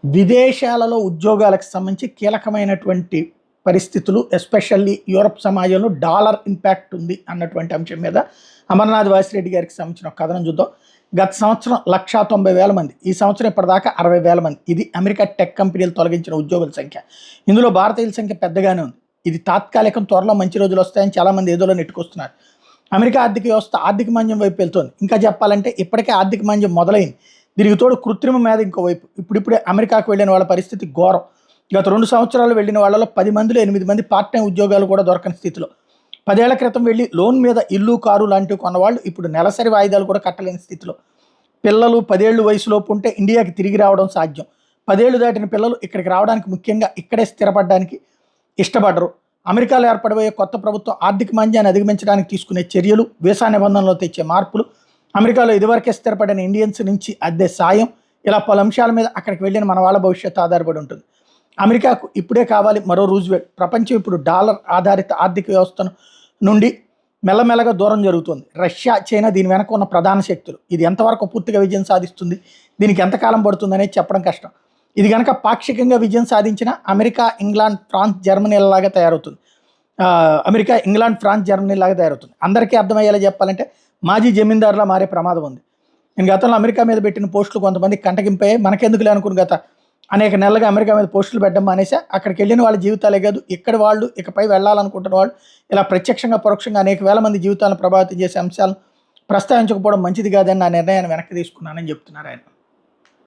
విదేశాలలో ఉద్యోగాలకు సంబంధించి కీలకమైనటువంటి పరిస్థితులు, ఎస్పెషల్లీ యూరప్ సమాజంలో డాలర్ ఇంపాక్ట్ ఉంది అన్నటువంటి అంశం మీద అమర్నాథ్ వాసిరెడ్డి గారికి సంబంధించిన ఒక కథనం చూద్దాం. గత సంవత్సరం 190,000 మంది, ఈ సంవత్సరం ఇప్పటిదాకా 60,000 మంది. ఇది అమెరికా టెక్ కంపెనీలు తొలగించిన ఉద్యోగుల సంఖ్య. ఇందులో భారతీయుల సంఖ్య పెద్దగానే ఉంది. ఇది తాత్కాలికం, త్వరలో మంచి రోజులు వస్తాయని చాలామంది ఏదోలో నెట్టుకొస్తున్నారు. అమెరికా ఆర్థిక వ్యవస్థ ఆర్థిక మాంద్యం వైపు వెళ్తోంది. ఇంకా చెప్పాలంటే ఇప్పటికే ఆర్థిక మాంద్యం మొదలైంది. దీనికి తోడు కృత్రిమ మీద ఇంకోవైపు ఇప్పుడిప్పుడే అమెరికాకు వెళ్ళిన వాళ్ళ పరిస్థితి ఘోరం. గత 2 సంవత్సరాలు వెళ్ళిన వాళ్ళలో 10 మందిలో 8 మంది పార్ట్ టైం ఉద్యోగాలు కూడా దొరకని స్థితిలో. 10 ఏళ్ల క్రితం వెళ్ళి లోన్ మీద ఇల్లు, కారు లాంటివి కొన్నవాళ్ళు ఇప్పుడు నెలసరి వాయిదాలు కూడా కట్టలేని స్థితిలో. పిల్లలు 10 ఏళ్ళు వయసులోపు ఉంటే ఇండియాకి తిరిగి రావడం సాధ్యం. 10 ఏళ్ళు దాటిన పిల్లలు ఇక్కడికి రావడానికి, ముఖ్యంగా ఇక్కడే స్థిరపడడానికి ఇష్టపడరు. అమెరికాలో ఏర్పడబోయే కొత్త ప్రభుత్వం ఆర్థిక మాంద్యాన్ని అధిగమించడానికి తీసుకునే చర్యలు, వీసా నిబంధనలో తెచ్చే మార్పులు, అమెరికాలో ఇదివరకే స్థిరపడిన ఇండియన్స్ నుంచి అద్దె సాయం, ఇలా పలు అంశాల మీద అక్కడికి వెళ్ళిన మన వాళ్ళ భవిష్యత్తు ఆధారపడి ఉంటుంది. అమెరికాకు ఇప్పుడే కావాలి మరో రూజ్వెల్ట్. ప్రపంచం ఇప్పుడు డాలర్ ఆధారిత ఆర్థిక వ్యవస్థను నుండి మెల్లమెల్లగా దూరం జరుగుతుంది. రష్యా, చైనా దీని వెనక ఉన్న ప్రధాన శక్తులు. ఇది ఎంతవరకు పూర్తిగా విజయం సాధిస్తుంది, దీనికి ఎంతకాలం పడుతుంది అనేది చెప్పడం కష్టం. ఇది కనుక పాక్షికంగా విజయం సాధించిన అమెరికా, ఇంగ్లాండ్, ఫ్రాన్స్, జర్మనీలాగా తయారవుతుంది. అమెరికా, ఇంగ్లాండ్, ఫ్రాన్స్, జర్మనీలాగా తయారవుతుంది. అందరికీ అర్థమయ్యేలా చెప్పాలంటే మాజీ జమీందారులా మారే ప్రమాదం ఉంది. నేను గతంలో అమెరికా మీద పెట్టిన పోస్టులు కొంతమంది కంటగింపాయి. మనకెందుకులే అనుకుని గత అనేక నెలలుగా అమెరికా మీద పోస్టులు పెట్టడం మానేసా. అక్కడికి వెళ్ళిన వాళ్ళ జీవితాలే కాదు, ఇక్కడ వాళ్ళు ఇకపై వెళ్ళాలనుకుంటున్న వాళ్ళు ఇలా ప్రత్యక్షంగా పరోక్షంగా అనేక వేల మంది జీవితాలను ప్రభావితం చేసే అంశాలను ప్రస్తావించకపోవడం మంచిది కాదని నా నిర్ణయాన్ని వెనక్కి తీసుకున్నానని చెప్తున్నారు ఆయన.